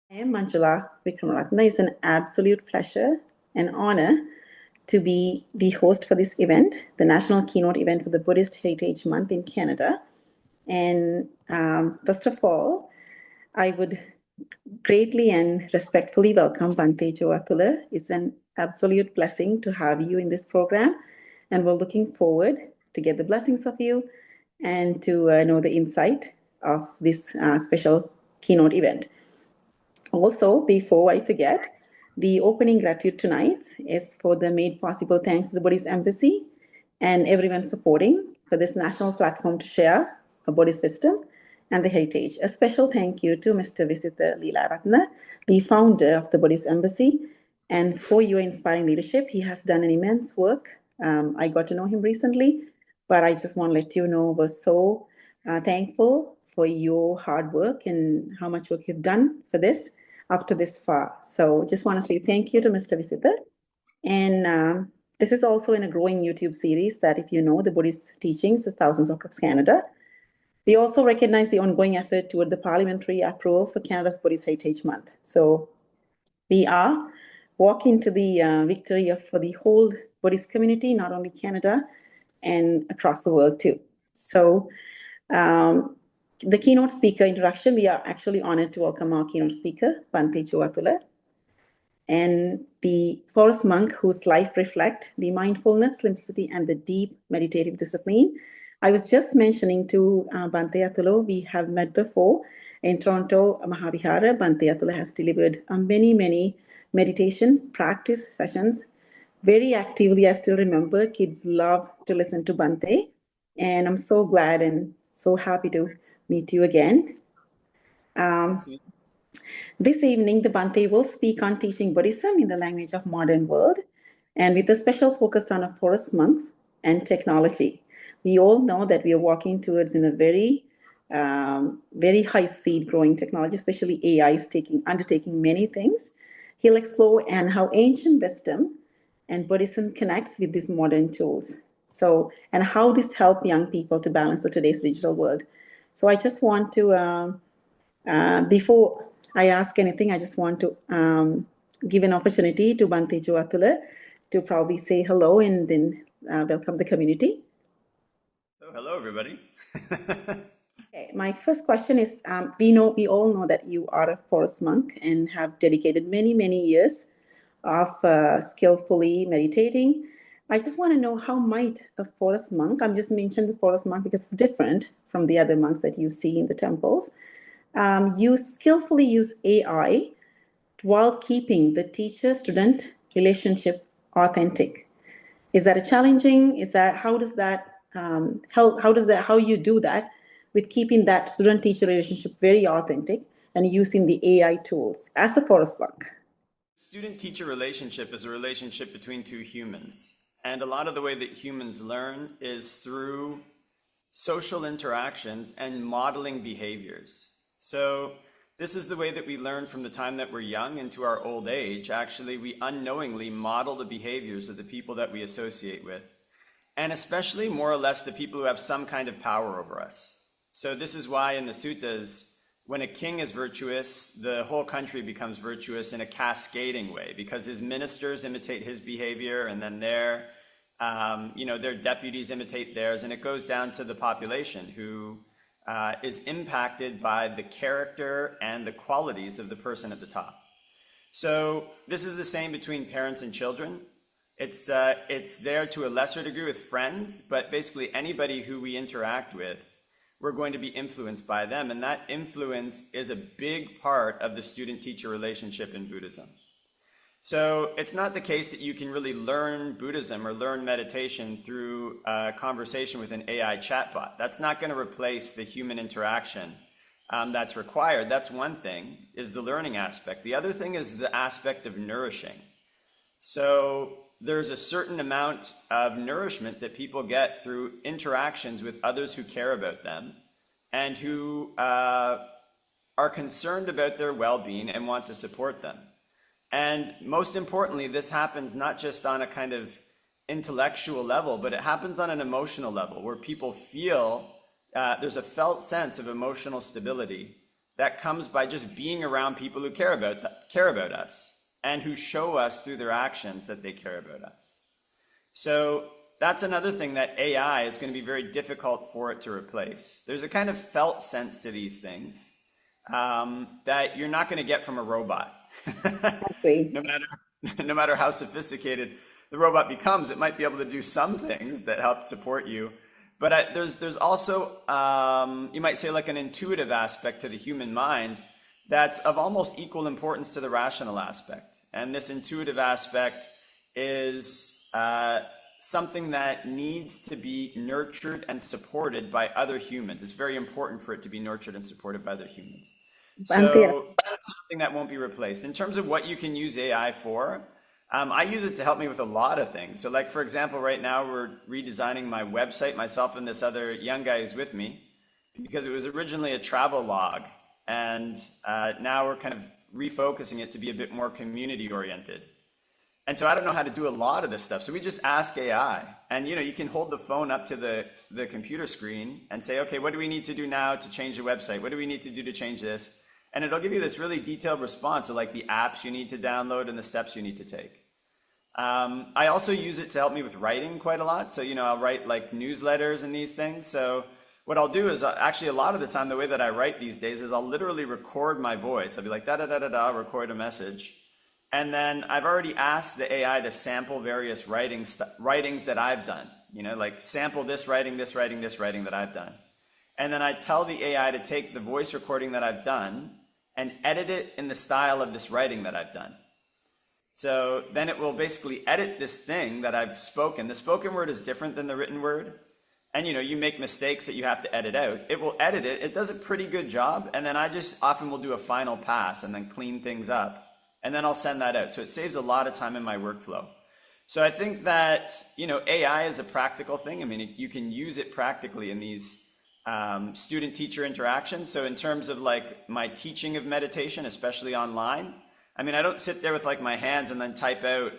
I am Manjula Wickramaratne. It's an absolute pleasure and honor to be the host for this event, the national keynote event for the Buddhist Heritage Month in Canada. And first of all, I would greatly and respectfully welcome Bhante Joe Atulo. It's an absolute blessing to have you in this program, and we're looking forward to get the blessings of you and to know the insight of this special keynote event. Also, before I forget, the opening gratitude tonight is for the made possible thanks to the Buddhist Embassy and everyone supporting for this national platform to share a Buddhist wisdom and the heritage. A special thank you to Mr. Visitha Leela Ratna, the founder of the Buddhist Embassy, and for your inspiring leadership. He has done an immense work. I got to know him recently, but I just want to let you know we're so thankful for your hard work and how much work you've done for this up to this far. So just want to say thank you to Mr. Visitha. And this is also in a growing YouTube series that, if you know, the Buddhist teachings, the Thousands of Books Canada. We also recognize the ongoing effort toward the parliamentary approval for Canada's Buddhist Heritage Month. So we are walking to the victory for the whole Buddhist community, not only Canada, and across the world too. So the keynote speaker introduction, we are actually honored to welcome our keynote speaker, Bhante Joe Atulo, and the forest monk whose life reflect the mindfulness, simplicity, and the deep meditative discipline. I was just mentioning to Bhante Atulo, we have met before in Toronto, Mahavihara. Bhante Atulo has delivered many meditation practice sessions very actively. I still remember kids love to listen to Bhante, and I'm so glad and so happy to meet you again. This evening, the Bhante will speak on teaching Buddhism in the language of modern world, and with a special focus on a forest monks and technology. We all know that we are walking towards in a very high speed growing technology, especially AI is undertaking many things. He'll explore and how ancient wisdom and Buddhism connects with these modern tools. So, and how this help young people to balance the today's digital world. So I just want to, before I ask anything, I just want to give an opportunity to Bhante Joe Atulo to probably say hello and then welcome the community. So hello, everybody. Okay, my first question is, we all know that you are a forest monk and have dedicated many years of skillfully meditating. I just want to know, how might a forest monk, I'm just mentioning the forest monk because it's different from the other monks that you see in the temples, skillfully use AI while keeping the teacher-student relationship authentic. Is that a challenging? Is that, how does that how you do that with keeping that student-teacher relationship very authentic and using the AI tools as a forest monk? Student-teacher relationship is a relationship between two humans. And a lot of the way that humans learn is through social interactions and modeling behaviors. So this is the way that we learn from the time that we're young into our old age. Actually, we unknowingly model the behaviors of the people that we associate with, and especially more or less the people who have some kind of power over us. So this is why in the suttas, when a king is virtuous, the whole country becomes virtuous in a cascading way, because his ministers imitate his behavior, and then their deputies imitate theirs, and it goes down to the population who is impacted by the character and the qualities of the person at the top. So this is the same between parents and children. It's there to a lesser degree with friends, but basically anybody who we interact with, we're going to be influenced by them. And that influence is a big part of the student-teacher relationship in Buddhism. So it's not the case that you can really learn Buddhism or learn meditation through a conversation with an AI chatbot. That's not going to replace the human interaction that's required. That's one thing, is the learning aspect. The other thing is the aspect of nourishing. So there's a certain amount of nourishment that people get through interactions with others who care about them and who are concerned about their well-being and want to support them. And most importantly, this happens not just on a kind of intellectual level, but it happens on an emotional level where people feel there's a felt sense of emotional stability that comes by just being around people who care about us and who show us through their actions that they care about us. So that's another thing that AI is going to be very difficult for it to replace. There's a kind of felt sense to these things that you're not going to get from a robot. Agree. No matter how sophisticated the robot becomes, it might be able to do some things that help support you. But there's also, you might say, like an intuitive aspect to the human mind that's of almost equal importance to the rational aspect. And this intuitive aspect is something that needs to be nurtured and supported by other humans. It's very important for it to be nurtured and supported by other humans. So that's something that won't be replaced. In terms of what you can use AI for, I use it to help me with a lot of things. So like, for example, right now we're redesigning my website, myself and this other young guy who's with me, because it was originally a travel log. And now we're kind of refocusing it to be a bit more community oriented. And so I don't know how to do a lot of this stuff. So we just ask AI, and you can hold the phone up to the computer screen and say, okay, what do we need to do now to change the website? What do we need to do to change this? And it'll give you this really detailed response of like the apps you need to download and the steps you need to take. I also use it to help me with writing quite a lot. So, I'll write like newsletters and these things. So what I'll do is actually a lot of the time, the way that I write these days is I'll literally record my voice. I'll be like, da-da-da-da-da, record a message. And then I've already asked the AI to sample various writings that I've done, like sample this writing that I've done. And then I tell the AI to take the voice recording that I've done and edit it in the style of this writing that I've done. So then it will basically edit this thing that I've spoken. The spoken word is different than the written word. And you make mistakes that you have to edit out. It will edit it. It does a pretty good job. And then I just often will do a final pass and then clean things up. And then I'll send that out. So it saves a lot of time in my workflow. So I think that, AI is a practical thing. I mean, you can use it practically in these student-teacher interactions. So in terms of like my teaching of meditation, especially online, I mean, I don't sit there with like my hands and then type out,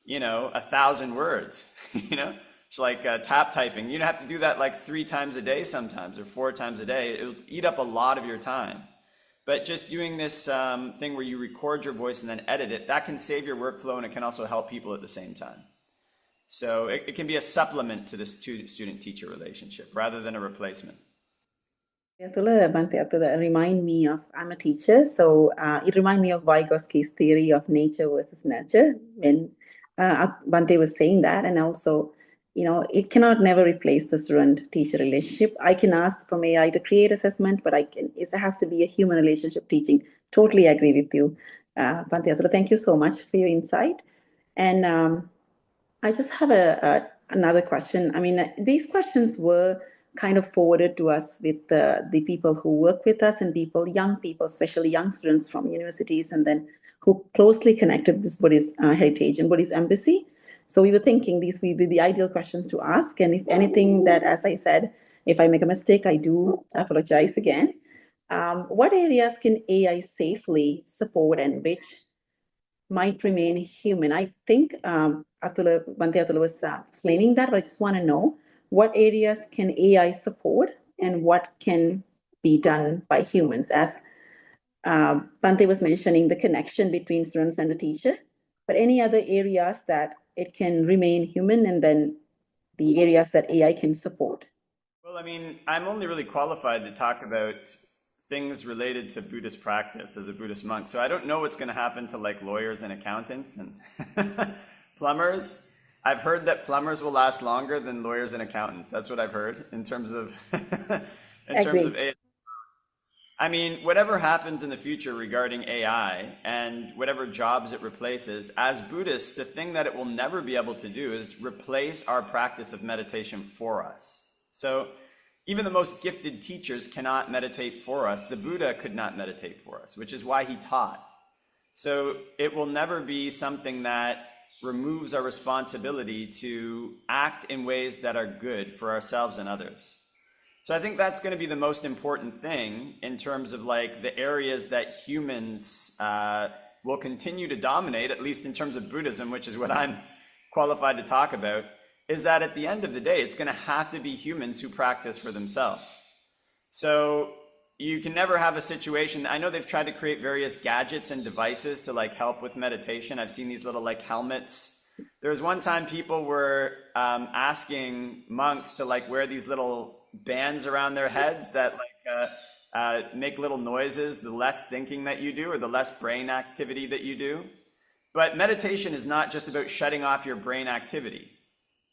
1,000 words, It's like tap typing. You have to do that like 3 times a day sometimes, or 4 times a day. It'll eat up a lot of your time. But just doing this thing where you record your voice and then edit it, that can save your workflow, and it can also help people at the same time. So it can be a supplement to the student-teacher relationship rather than a replacement. Bhante Atulo remind me of, I'm a teacher, so it reminds me of Vygotsky's theory of nature versus nurture when Bhante was saying that. And also, it cannot never replace the student-teacher relationship. I can ask from AI to create assessment, but it has to be a human relationship teaching. Totally agree with you, Bhante Atulo. Thank you so much for your insight. And I just have another question. I mean, these questions were kind of forwarded to us with the people who work with us and young people, especially young students from universities, and then who closely connected with this Buddhist heritage and Buddhist embassy. So we were thinking these would be the ideal questions to ask. And if anything that, as I said, if I make a mistake, I do apologize again. What areas can AI safely support and which might remain human? I think Bhante Atulo was explaining that, but I just want to know what areas can AI support and what can be done by humans. As Bhante was mentioning, the connection between students and the teacher, but any other areas that it can remain human, and then the areas that AI can support. Well, I mean, I'm only really qualified to talk about things related to Buddhist practice as a Buddhist monk. So I don't know what's going to happen to like lawyers and accountants and plumbers. I've heard that plumbers will last longer than lawyers and accountants. That's what I've heard in terms of AI. I mean, whatever happens in the future regarding AI and whatever jobs it replaces, as Buddhists, the thing that it will never be able to do is replace our practice of meditation for us. So even the most gifted teachers cannot meditate for us. The Buddha could not meditate for us, which is why he taught. So it will never be something that removes our responsibility to act in ways that are good for ourselves and others. So I think that's going to be the most important thing in terms of like the areas that humans will continue to dominate, at least in terms of Buddhism, which is what I'm qualified to talk about, is that at the end of the day, it's going to have to be humans who practice for themselves. So, you can never have a situation. I know they've tried to create various gadgets and devices to like help with meditation. I've seen these little like helmets. There was one time people were asking monks to like wear these little bands around their heads that like make little noises the less thinking that you do or the less brain activity that you do. But meditation is not just about shutting off your brain activity.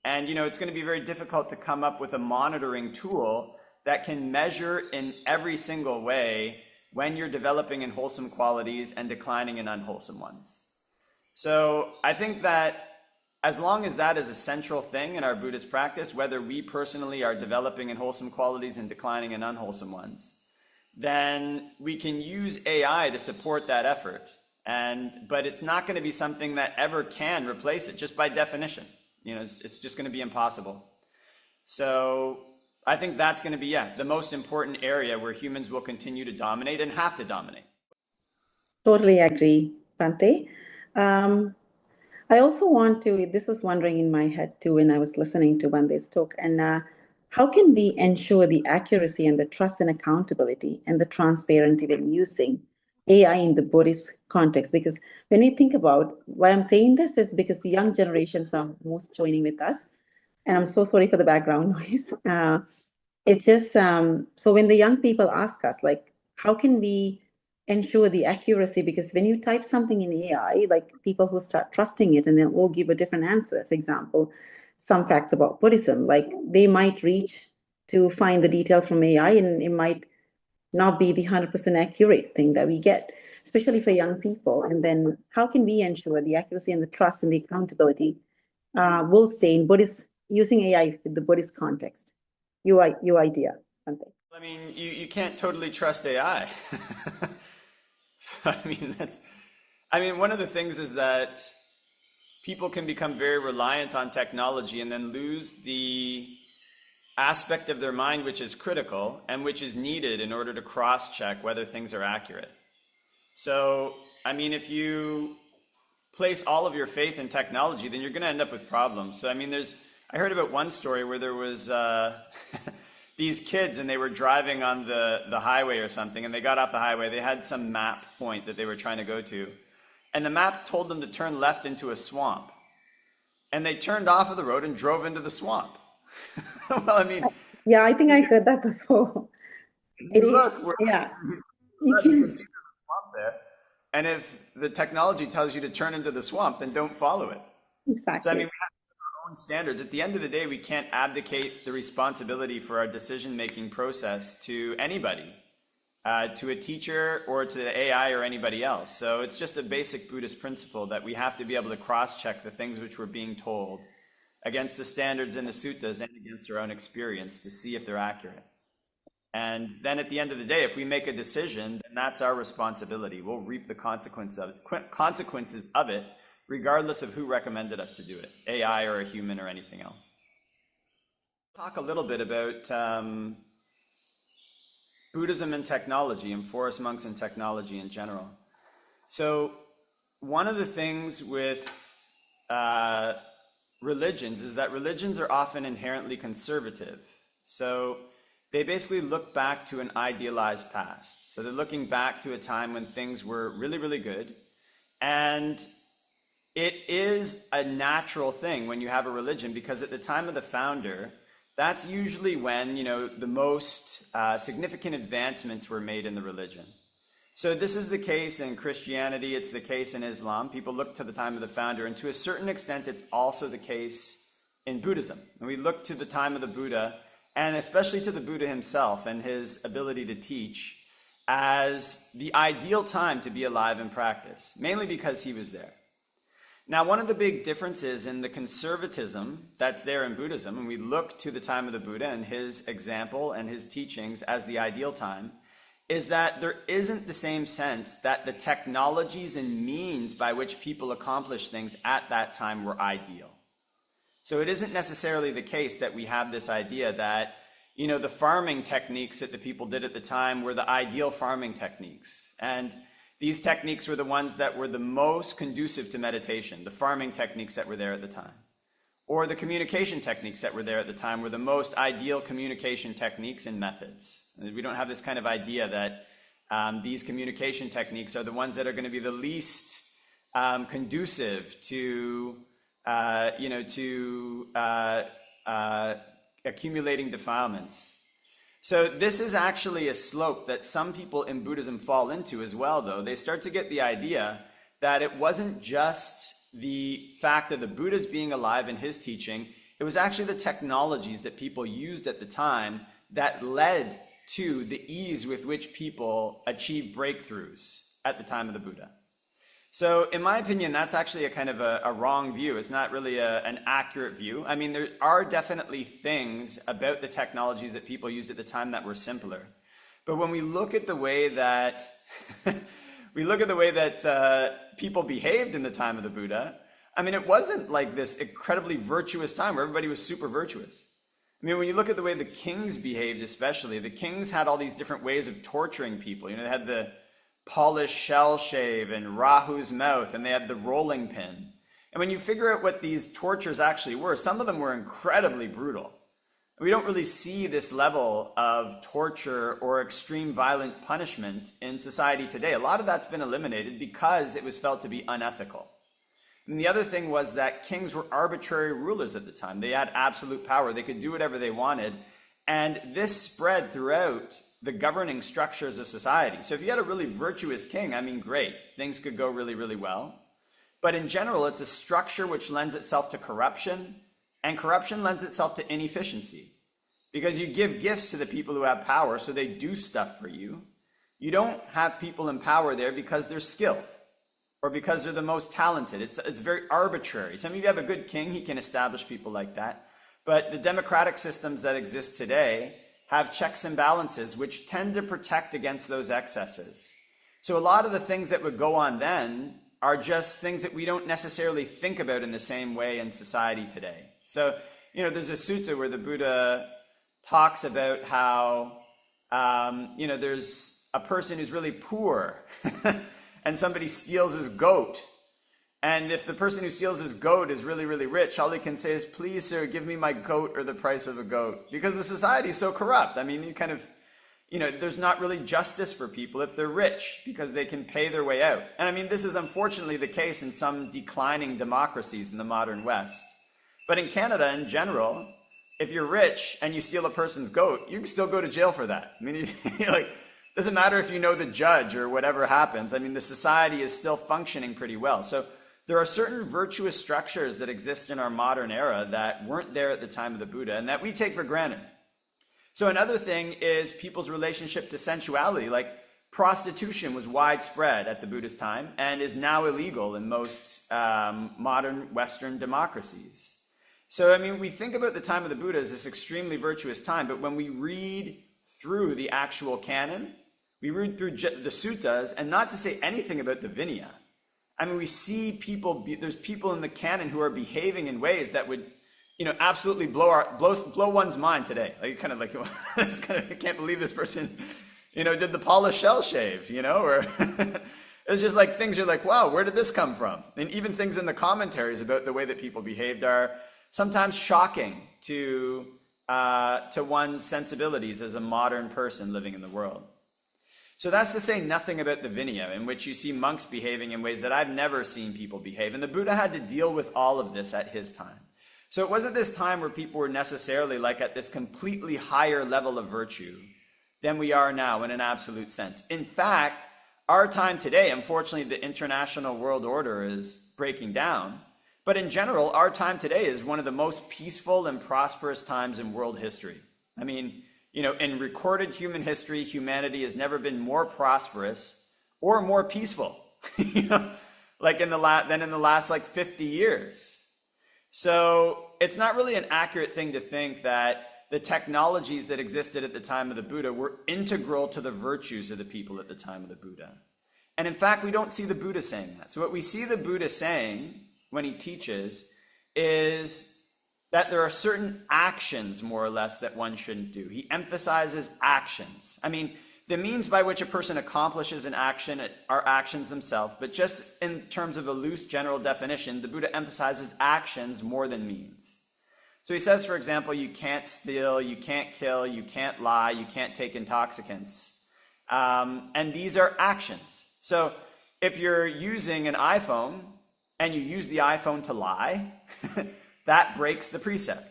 And, it's going to be very difficult to come up with a monitoring tool that can measure in every single way when you're developing in wholesome qualities and declining in unwholesome ones. So I think that as long as that is a central thing in our Buddhist practice, whether we personally are developing in wholesome qualities and declining in unwholesome ones, then we can use AI to support that effort. But it's not going to be something that ever can replace it, just by definition. It's just going to be impossible. So I think that's going to be, the most important area where humans will continue to dominate and have to dominate. Totally agree, Bhante. I also this was wondering in my head too when I was listening to Bhante's talk, and how can we ensure the accuracy and the trust and accountability and the transparency when using AI in the Buddhist context? Because when we think about why I'm saying this is because the young generations are most joining with us. And I'm so sorry for the background noise. It's just, so when the young people ask us, like, how can we ensure the accuracy? Because when you type something in AI, like people who start trusting it and then will give a different answer. For example, some facts about Buddhism, like they might reach to find the details from AI and it might not be the 100% accurate thing that we get, especially for young people. And then how can we ensure the accuracy and the trust and the accountability will stay in Buddhist, using AI in the Buddhist context? Your idea, Bhante. I mean, you can't totally trust AI. So, one of the things is that people can become very reliant on technology and then lose the aspect of their mind which is critical and which is needed in order to cross-check whether things are accurate. So, if you place all of your faith in technology, then you're going to end up with problems. So, I heard about one story where there was these kids and they were driving on the highway or something, and they got off the highway. They had some map point that they were trying to go to, and the map told them to turn left into a swamp. And they turned off of the road and drove into the swamp. Well, yeah, I think I heard that before. Yeah. You can see the swamp there. And if the technology tells you to turn into the swamp, then don't follow it. Exactly. So, we have our own standards. At the end of the day, we can't abdicate the responsibility for our decision-making process to anybody, to a teacher or to the AI or anybody else. So it's just a basic Buddhist principle that we have to be able to cross-check the things which we're being told against the standards in the suttas and against our own experience to see if they're accurate. And then at the end of the day, if we make a decision, then that's our responsibility. We'll reap the consequences of it, regardless of who recommended us to do it, AI or a human or anything else. Talk a little bit about Buddhism and technology and forest monks and technology in general. So one of the things with religions is that religions are often inherently conservative. So they basically look back to an idealized past. So they're looking back to a time when things were really, really good. And it is a natural thing when you have a religion, because at the time of the founder, that's usually when, the most significant advancements were made in the religion. So this is the case in Christianity, it's the case in Islam. People look to the time of the founder, and to a certain extent, it's also the case in Buddhism. And we look to the time of the Buddha, and especially to the Buddha himself and his ability to teach, as the ideal time to be alive and practice, mainly because he was there. Now, one of the big differences in the conservatism that's there in Buddhism, and we look to the time of the Buddha and his example and his teachings as the ideal time, is that there isn't the same sense that the technologies and means by which people accomplish things at that time were ideal. So it isn't necessarily the case that we have this idea that, the farming techniques that the people did at the time were the ideal farming techniques. And these techniques were the ones that were the most conducive to meditation, the farming techniques that were there at the time. or the communication techniques that were there at the time were the most ideal communication techniques and methods. We don't have this kind of idea that these communication techniques are the ones that are going to be the least conducive to, accumulating defilements. So this is actually a slope that some people in Buddhism fall into as well, though. They start to get the idea that it wasn't just the fact of the Buddha's being alive and his teaching, it was actually the technologies that people used at the time that led to the ease with which people achieved breakthroughs at the time of the Buddha. So in my opinion, that's actually a kind of a wrong view. It's not really an accurate view. I mean, there are definitely things about the technologies that people used at the time that were simpler. But when we look at the way that people behaved in the time of the Buddha, I mean, it wasn't like this incredibly virtuous time where everybody was super virtuous. I mean, when you look at the way the kings behaved, especially, the kings had all these different ways of torturing people. You know, they had the polished shell shave and Rahu's mouth, and they had the rolling pin. And when you figure out what these tortures actually were, some of them were incredibly brutal. We don't really see this level of torture or extreme violent punishment in society today. A lot of that's been eliminated because it was felt to be unethical. And the other thing was that kings were arbitrary rulers at the time. They had absolute power. They could do whatever they wanted. And this spread throughout the governing structures of society. So if you had a really virtuous king, I mean, great. Things could go really, really well. But in general, it's a structure which lends itself to corruption, and corruption lends itself to inefficiency. Because you give gifts to the people who have power, so they do stuff for you. You don't have people in power there because they're skilled or because they're the most talented. It's very arbitrary. Some of you have a good king, he can establish people like that. But the democratic systems that exist today have checks and balances which tend to protect against those excesses. So a lot of the things that would go on then are just things that we don't necessarily think about in the same way in society today. So, you know, there's a sutta where the Buddha talks about how, there's a person who's really poor and somebody steals his goat. And if the person who steals his goat is really, really rich, all he can say is, please, sir, give me my goat or the price of a goat. Because the society is so corrupt. I mean, there's not really justice for people if they're rich because they can pay their way out. And I mean, this is unfortunately the case in some declining democracies in the modern West. But in Canada in general, if you're rich and you steal a person's goat, you can still go to jail for that. I mean, doesn't matter if you know the judge or whatever happens. I mean, the society is still functioning pretty well. So there are certain virtuous structures that exist in our modern era that weren't there at the time of the Buddha and that we take for granted. So another thing is people's relationship to sensuality. Like prostitution was widespread at the Buddha's time and is now illegal in most modern Western democracies. So, I mean, we think about the time of the Buddha as this extremely virtuous time, but when we read through the actual canon, we read through the suttas, and not to say anything about the Vinaya. I mean, we see there's people in the canon who are behaving in ways that would, absolutely blow one's mind today. Like, kind of like, I can't believe this person, did the polished shell shave, or it's just like things you're like, wow, where did this come from? And even things in the commentaries about the way that people behaved are sometimes shocking to one's sensibilities as a modern person living in the world. So that's to say nothing about the Vinaya, in which you see monks behaving in ways that I've never seen people behave. And the Buddha had to deal with all of this at his time. So it wasn't this time where people were necessarily like at this completely higher level of virtue than we are now in an absolute sense. In fact, our time today, unfortunately, the international world order is breaking down. But in general, our time today is one of the most peaceful and prosperous times in world history. I mean, in recorded human history, humanity has never been more prosperous or more peaceful, like in the last 50 years. So it's not really an accurate thing to think that the technologies that existed at the time of the Buddha were integral to the virtues of the people at the time of the Buddha. And in fact, we don't see the Buddha saying that. So what we see the Buddha saying when he teaches is that there are certain actions, more or less, that one shouldn't do. He emphasizes actions. I mean, the means by which a person accomplishes an action are actions themselves, but just in terms of a loose general definition, the Buddha emphasizes actions more than means. So he says, for example, you can't steal, you can't kill, you can't lie, you can't take intoxicants. And these are actions. So if you're using an iPhone and you use the iPhone to lie, that breaks the precept.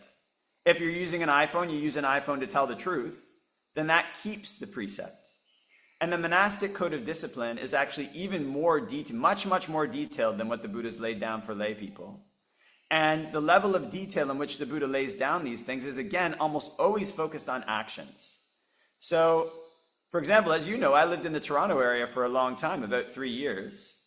If you're using an iPhone, you use an iPhone to tell the truth, then that keeps the precept. And the monastic code of discipline is actually even more much more detailed than what the Buddha's laid down for lay people. And the level of detail in which the Buddha lays down these things is, again, almost always focused on actions. So, for example, as you know, I lived in the Toronto area for a long time, about 3 years.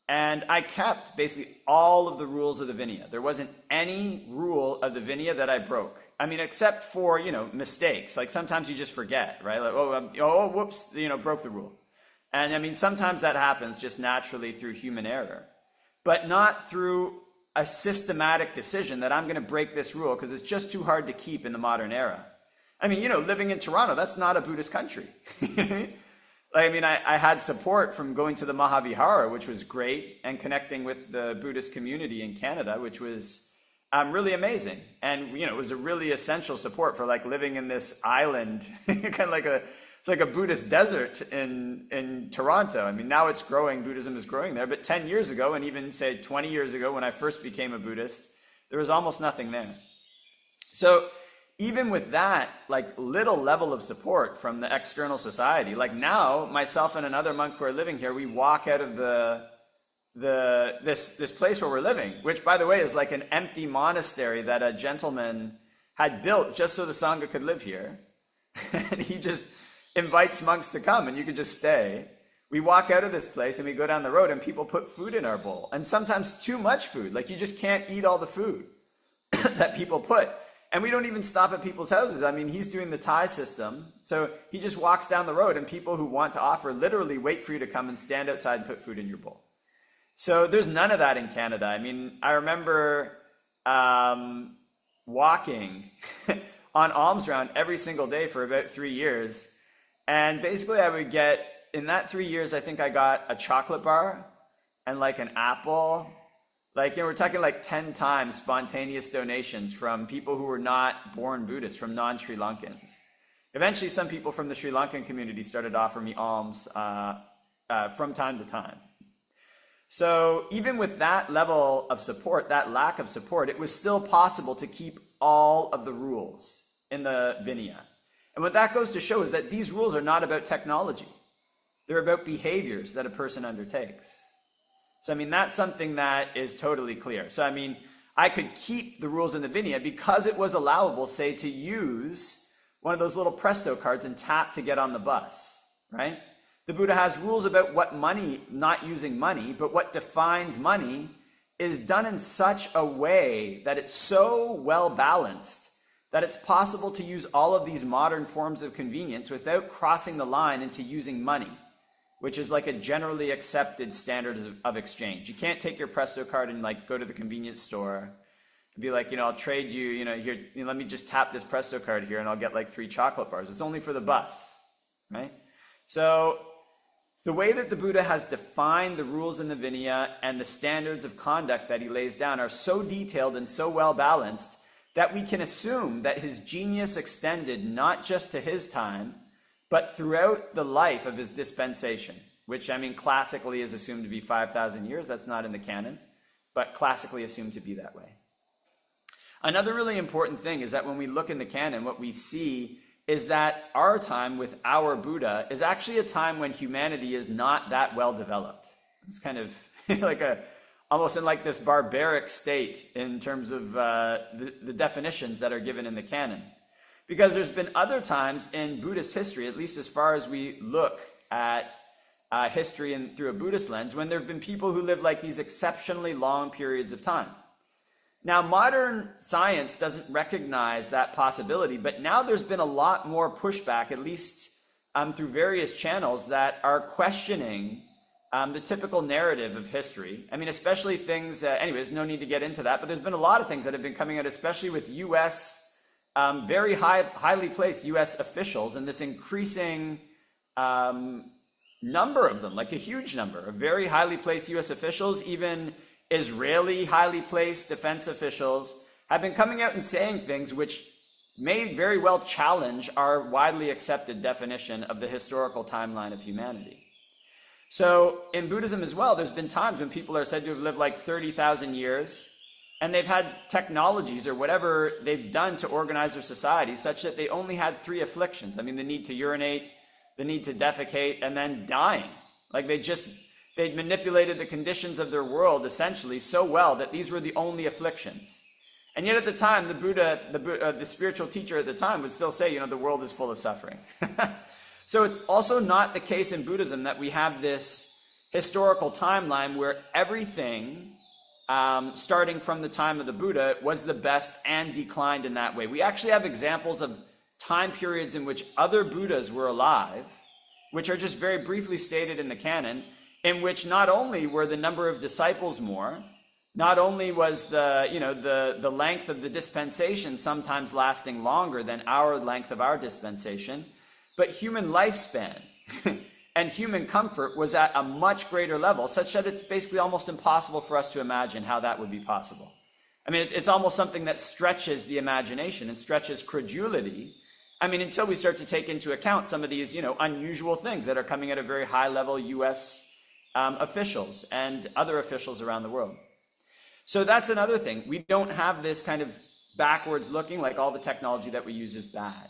And I kept basically all of the rules of the Vinaya. There wasn't any rule of the Vinaya that I broke. I mean, except for, mistakes. Like sometimes you just forget, right? Like, whoops, broke the rule. And I mean, sometimes that happens just naturally through human error, but not through a systematic decision that I'm going to break this rule because it's just too hard to keep in the modern era. I mean, living in Toronto, that's not a Buddhist country. I had support from going to the Mahavihara, which was great, and connecting with the Buddhist community in Canada, which was really amazing. And, it was a really essential support for like living in this island, kind of like it's like a Buddhist desert in Toronto. I mean, now it's growing, Buddhism is growing there, but 10 years ago, and even say 20 years ago when I first became a Buddhist, there was almost nothing there. So even with that, like little level of support from the external society, like now, myself and another monk who are living here, we walk out of this place where we're living, which by the way is like an empty monastery that a gentleman had built just so the Sangha could live here. And he just invites monks to come and you can just stay. We walk out of this place and we go down the road and people put food in our bowl, and sometimes too much food. Like you just can't eat all the food that people put. And we don't even stop at people's houses. I mean, he's doing the Thai system. So he just walks down the road and people who want to offer literally wait for you to come and stand outside and put food in your bowl. So there's none of that in Canada. I mean, I remember walking on alms round every single day for about 3 years. And basically I would get, in that 3 years, I think I got a chocolate bar and like an apple. Like, we're talking like 10 times spontaneous donations from people who were not born Buddhists, from non-Sri Lankans. Eventually, some people from the Sri Lankan community started offering me alms from time to time. So even with that level of support, that lack of support, it was still possible to keep all of the rules in the Vinaya. And what that goes to show is that these rules are not about technology. They're about behaviors that a person undertakes. So, I mean, that's something that is totally clear. So, I mean, I could keep the rules in the Vinaya because it was allowable, say, to use one of those little Presto cards and tap to get on the bus, right? The Buddha has rules about what money, not using money, but what defines money is done in such a way that it's so well balanced that it's possible to use all of these modern forms of convenience without crossing the line into using money, which is like a generally accepted standard of exchange. You can't take your Presto card and like go to the convenience store and be like, I'll trade you, here, let me just tap this Presto card here and I'll get like 3 chocolate bars. It's only for the bus, right? So the way that the Buddha has defined the rules in the Vinaya and the standards of conduct that he lays down are so detailed and so well balanced that we can assume that his genius extended not just to his time, but throughout the life of his dispensation, which, I mean, classically is assumed to be 5,000 years. That's not in the canon, but classically assumed to be that way. Another really important thing is that when we look in the canon, what we see is that our time with our Buddha is actually a time when humanity is not that well developed. It's kind of like almost in like this barbaric state in terms of the definitions that are given in the canon. Because there's been other times in Buddhist history, at least as far as we look at history and through a Buddhist lens, when there have been people who live like these exceptionally long periods of time. Now, modern science doesn't recognize that possibility, but now there's been a lot more pushback, at least through various channels that are questioning the typical narrative of history. I mean, especially things, anyways, no need to get into that, but there's been a lot of things that have been coming out, especially with U.S., very highly placed U.S. officials, and this increasing number of them, like a huge number of very highly placed U.S. officials, even Israeli highly placed defense officials have been coming out and saying things which may very well challenge our widely accepted definition of the historical timeline of humanity. So in Buddhism as well, there's been times when people are said to have lived like 30,000 years, and they've had technologies or whatever they've done to organize their society such that they only had 3 afflictions. I mean, the need to urinate, the need to defecate, and then dying. Like they'd manipulated the conditions of their world essentially so well that these were the only afflictions. And yet at the time, the Buddha, the spiritual teacher at the time would still say, the world is full of suffering. So it's also not the case in Buddhism that we have this historical timeline where everything, starting from the time of the Buddha, was the best and declined in that way. We actually have examples of time periods in which other Buddhas were alive, which are just very briefly stated in the canon, in which not only were the number of disciples more, not only was the length of the dispensation sometimes lasting longer than our length of our dispensation, but human lifespan and human comfort was at a much greater level, such that it's basically almost impossible for us to imagine how that would be possible. I mean, it's almost something that stretches the imagination and stretches credulity. I mean, until we start to take into account some of these, unusual things that are coming at a very high level U.S. Officials and other officials around the world. So that's another thing. We don't have this kind of backwards looking, like all the technology that we use is bad.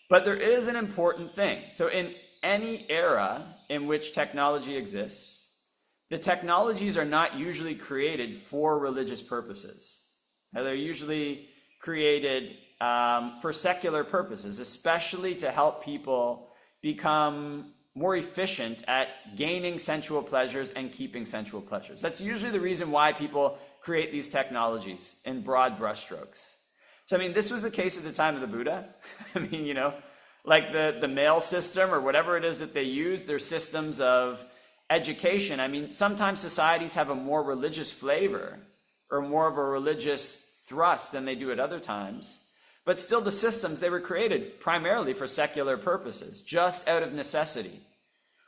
But there is an important thing. So in any era in which technology exists, the technologies are not usually created for religious purposes. Now, they're usually created for secular purposes, especially to help people become more efficient at gaining sensual pleasures and keeping sensual pleasures. That's usually the reason why people create these technologies in broad brushstrokes. So, I mean, this was the case at the time of the Buddha. I mean, like the mail system or whatever it is that they use, their systems of education. I mean, sometimes societies have a more religious flavor or more of a religious thrust than they do at other times. But still, the systems, they were created primarily for secular purposes, just out of necessity.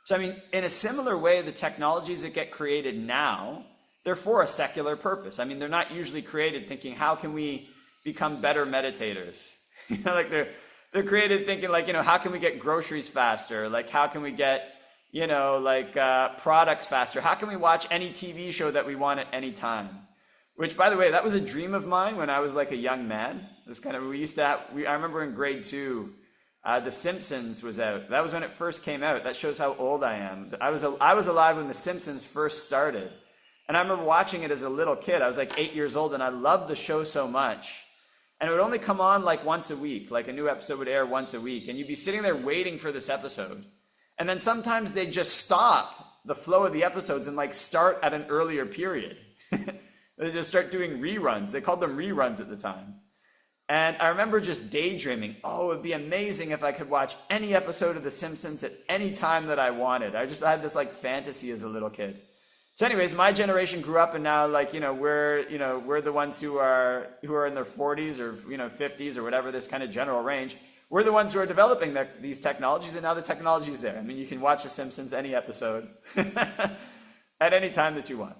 So, I mean, in a similar way, the technologies that get created now, they're for a secular purpose. I mean, they're not usually created thinking, how can we become better meditators? Like they're created thinking like, how can we get groceries faster? Like, how can we get, products faster? How can we watch any TV show that we want at any time? Which, by the way, that was a dream of mine when I was like a young man. I remember in grade 2, The Simpsons was out. That was when it first came out. That shows how old I am. I was alive when The Simpsons first started. And I remember watching it as a little kid. I was like 8 years old, and I loved the show so much. And it would only come on like once a week, like a new episode would air once a week. And you'd be sitting there waiting for this episode. And then sometimes they'd just stop the flow of the episodes and like start at an earlier period. They just start doing reruns. They called them reruns at the time. And I remember just daydreaming, it would be amazing if I could watch any episode of The Simpsons at any time that I wanted. I had this like fantasy as a little kid. So anyways, my generation grew up, and now we're the ones who are in their 40s or 50s or whatever, this kind of general range. We're the ones who are developing these technologies, and now the technology's there. I mean, you can watch The Simpsons any episode at any time that you want.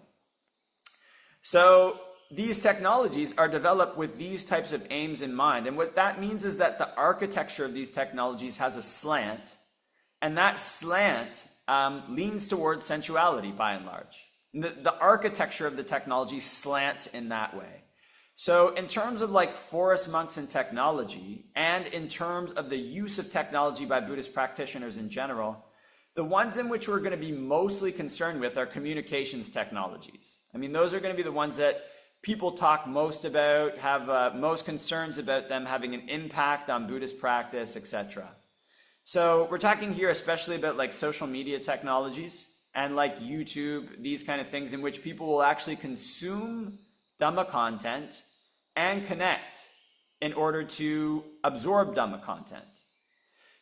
So these technologies are developed with these types of aims in mind. And what that means is that the architecture of these technologies has a slant, and that slant leans towards sensuality by and large. The architecture of the technology slants in that way. So in terms of like forest monks and technology, and in terms of the use of technology by Buddhist practitioners in general, the ones in which we're going to be mostly concerned with are communications technologies. I mean, those are going to be the ones that people talk most about, have most concerns about them having an impact on Buddhist practice, etc. So we're talking here especially about like social media technologies and like YouTube, these kind of things in which people will actually consume Dhamma content and connect in order to absorb Dhamma content.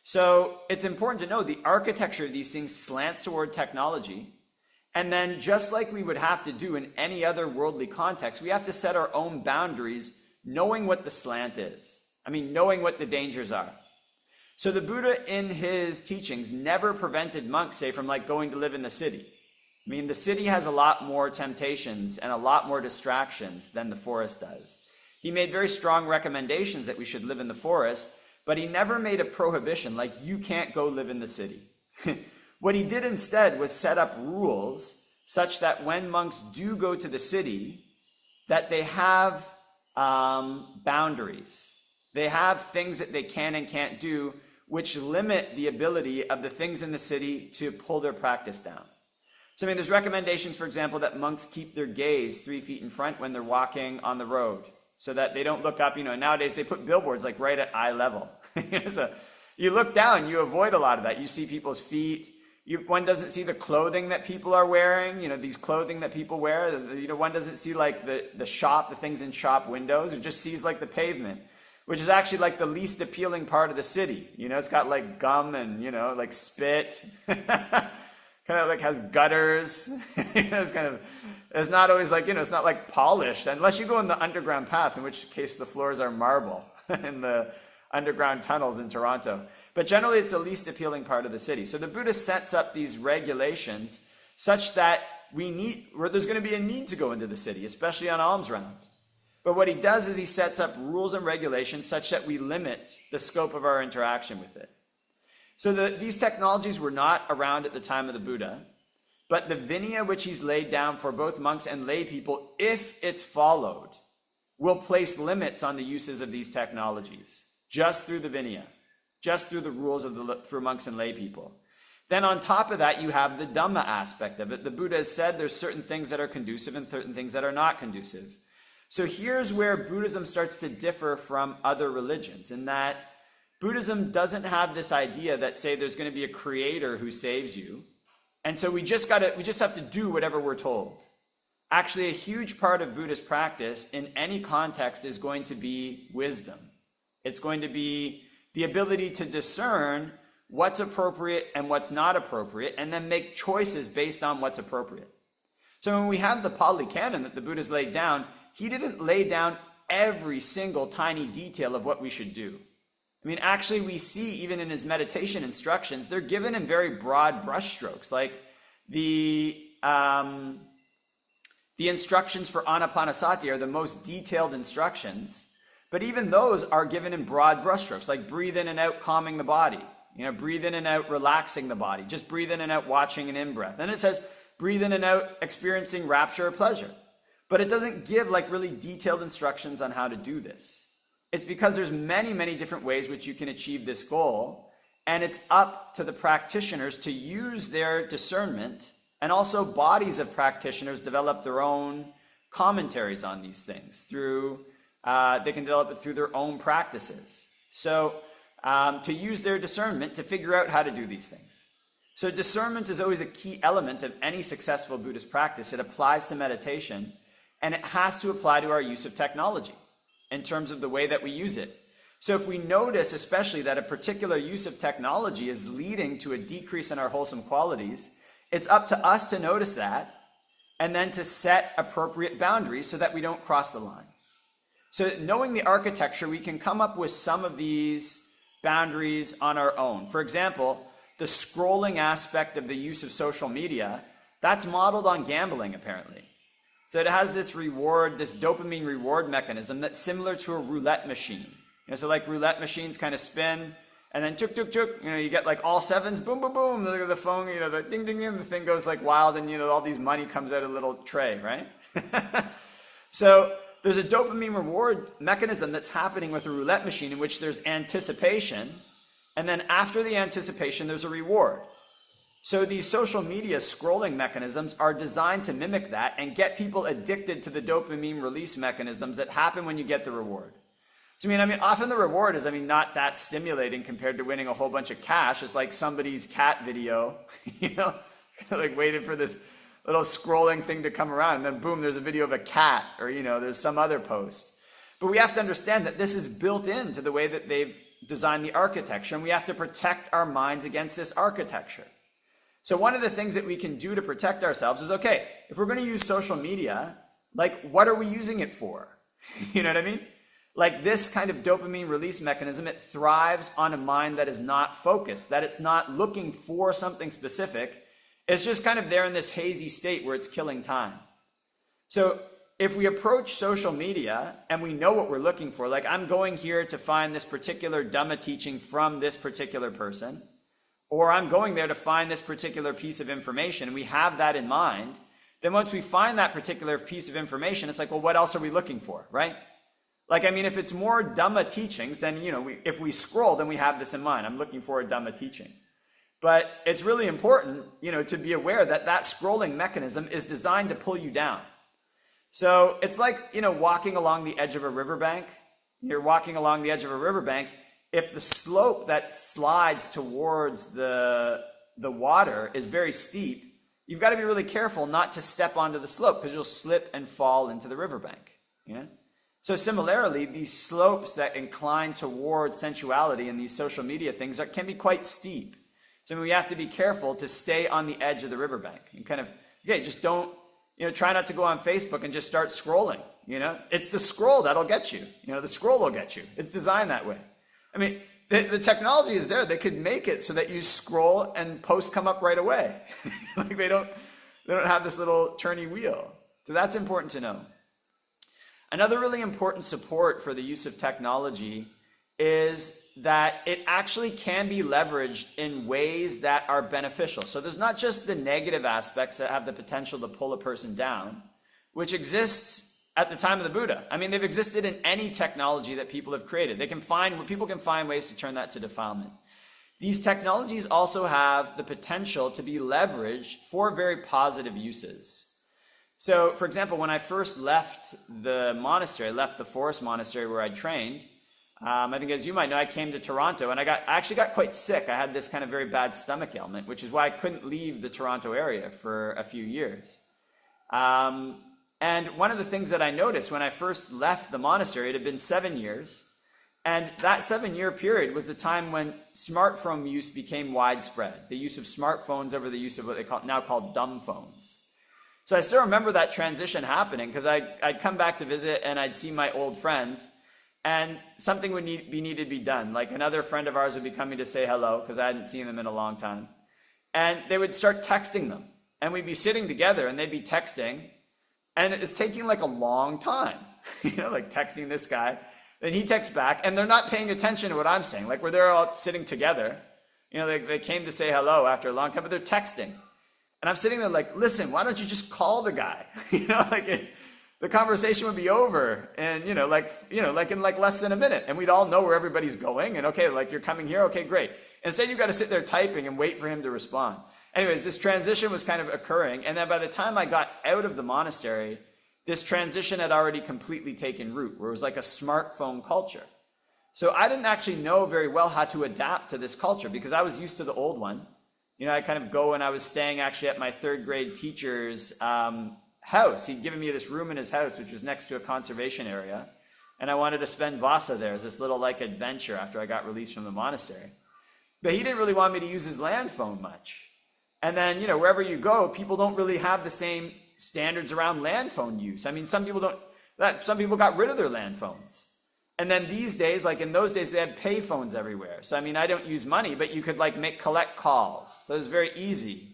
So it's important to know the architecture of these things slants toward technology. And then just like we would have to do in any other worldly context, we have to set our own boundaries, knowing what the slant is. I mean, knowing what the dangers are. So the Buddha in his teachings never prevented monks, say, from like going to live in the city. I mean, the city has a lot more temptations and a lot more distractions than the forest does. He made very strong recommendations that we should live in the forest, but he never made a prohibition like you can't go live in the city. What he did instead was set up rules such that when monks do go to the city, that they have boundaries. They have things that they can and can't do, which limit the ability of the things in the city to pull their practice down. So, there's recommendations, for example, that monks keep their gaze 3 feet in front when they're walking on the road, so that they don't look up. Nowadays they put billboards like right at eye level. So you look down, you avoid a lot of that. You see people's feet. One doesn't see the clothing that people are wearing, these clothing that people wear. One doesn't see like the things in shop windows. It just sees like the pavement, which is actually like the least appealing part of the city. It's got like gum and, like spit, kind of like has gutters. It's not always like, it's not like polished, unless you go in the underground path, in which case the floors are marble in the underground tunnels in Toronto. But generally, it's the least appealing part of the city. So the Buddha sets up these regulations such that there's going to be a need to go into the city, especially on alms round. But what he does is he sets up rules and regulations such that we limit the scope of our interaction with it. So these technologies were not around at the time of the Buddha, but the Vinaya which he's laid down for both monks and lay people, if it's followed, will place limits on the uses of these technologies, just through the Vinaya. Just through the rules for monks and lay people. Then on top of that, you have the Dhamma aspect of it. The Buddha has said there's certain things that are conducive and certain things that are not conducive. So here's where Buddhism starts to differ from other religions, in that Buddhism doesn't have this idea that, say, there's going to be a creator who saves you, and so we just have to do whatever we're told. Actually, a huge part of Buddhist practice in any context is going to be wisdom. It's going to be the ability to discern what's appropriate and what's not appropriate, and then make choices based on what's appropriate. So when we have the Pali Canon that the Buddha's laid down, he didn't lay down every single tiny detail of what we should do. Actually, we see even in his meditation instructions, they're given in very broad brushstrokes, like the instructions for Anapanasati are the most detailed instructions. But even those are given in broad brushstrokes, like breathe in and out, calming the body. Breathe in and out, relaxing the body. Just breathe in and out, watching an in-breath. And it says, breathe in and out, experiencing rapture or pleasure. But it doesn't give like really detailed instructions on how to do this. It's because there's many, many different ways which you can achieve this goal. And it's up to the practitioners to use their discernment. And also bodies of practitioners develop their own commentaries on these things they can develop it through their own practices. So to use their discernment to figure out how to do these things. So discernment is always a key element of any successful Buddhist practice. It applies to meditation, and it has to apply to our use of technology in terms of the way that we use it. So if we notice especially that a particular use of technology is leading to a decrease in our wholesome qualities, it's up to us to notice that and then to set appropriate boundaries so that we don't cross the line. So knowing the architecture, we can come up with some of these boundaries on our own. For example, the scrolling aspect of the use of social media, that's modeled on gambling, apparently. So it has this dopamine reward mechanism that's similar to a roulette machine. So like roulette machines kind of spin, and then chuk, chuk, chuk, you get like all sevens, boom, boom, boom, look at the phone, the ding, ding, ding, the thing goes like wild, and all these money comes out of a little tray, right? So there's a dopamine reward mechanism that's happening with a roulette machine in which there's anticipation, and then after the anticipation, there's a reward. So these social media scrolling mechanisms are designed to mimic that and get people addicted to the dopamine release mechanisms that happen when you get the reward. So often the reward is, not that stimulating compared to winning a whole bunch of cash. It's like somebody's cat video, like waited for this little scrolling thing to come around, and then boom, there's a video of a cat, or there's some other post. But we have to understand that this is built into the way that they've designed the architecture, and we have to protect our minds against this architecture. So one of the things that we can do to protect ourselves is, okay, if we're going to use social media, like what are we using it for? You know what I mean? Like this kind of dopamine release mechanism, it thrives on a mind that is not focused, that it's not looking for something specific. It's just kind of there in this hazy state where it's killing time. So if we approach social media and we know what we're looking for, like I'm going here to find this particular Dhamma teaching from this particular person, or I'm going there to find this particular piece of information, and we have that in mind, then once we find that particular piece of information, it's like, well, what else are we looking for, right? Like, I mean, if it's more Dhamma teachings, then, if we scroll, then we have this in mind. I'm looking for a Dhamma teaching. But it's really important, to be aware that that scrolling mechanism is designed to pull you down. So it's like, walking along the edge of a riverbank. You're walking along the edge of a riverbank. If the slope that slides towards the water is very steep, you've got to be really careful not to step onto the slope because you'll slip and fall into the riverbank. So similarly, these slopes that incline towards sensuality and these social media things can be quite steep. So we have to be careful to stay on the edge of the riverbank and just don't, try not to go on Facebook and just start scrolling. It's the scroll that'll get you. The scroll will get you. It's designed that way. I mean, the technology is there. They could make it so that you scroll and posts come up right away. Like they don't have this little turny wheel. So that's important to know. Another really important support for the use of technology is that it actually can be leveraged in ways that are beneficial. So there's not just the negative aspects that have the potential to pull a person down, which exists at the time of the Buddha. I mean, they've existed in any technology that people have created. People can find ways to turn that to defilement. These technologies also have the potential to be leveraged for very positive uses. So, for example, when I first left the monastery, I left the forest monastery where I trained, I think as you might know, I came to Toronto and I actually got quite sick. I had this kind of very bad stomach ailment, which is why I couldn't leave the Toronto area for a few years. And one of the things that I noticed when I first left the monastery, it had been 7 years, and that 7-year period was the time when smartphone use became widespread, the use of smartphones over the use of what they now call dumb phones. So I still remember that transition happening because I'd come back to visit and I'd see my old friends, and something would need to be done. Like another friend of ours would be coming to say hello because I hadn't seen them in a long time. And they would start texting them. And we'd be sitting together and they'd be texting. And it's taking like a long time, like texting this guy. Then he texts back and they're not paying attention to what I'm saying. Like where they're all sitting together. They came to say hello after a long time, but they're texting. And I'm sitting there like, listen, why don't you just call the guy? The conversation would be over and, in less than a minute. And we'd all know where everybody's going. And okay, like you're coming here. Okay, great. Instead, you've got to sit there typing and wait for him to respond. Anyways, this transition was kind of occurring. And then by the time I got out of the monastery, this transition had already completely taken root, where it was like a smartphone culture. So I didn't actually know very well how to adapt to this culture because I was used to the old one. I kind of go and I was staying actually at my third grade teacher's house. He'd given me this room in his house, which was next to a conservation area. And I wanted to spend Vasa there as this little like adventure after I got released from the monastery. But he didn't really want me to use his land phone much. And then, wherever you go, people don't really have the same standards around land phone use. I mean, some people got rid of their land phones. And then these days, like in those days, they had pay phones everywhere. So, I mean, I don't use money, but you could like collect calls. So it was very easy.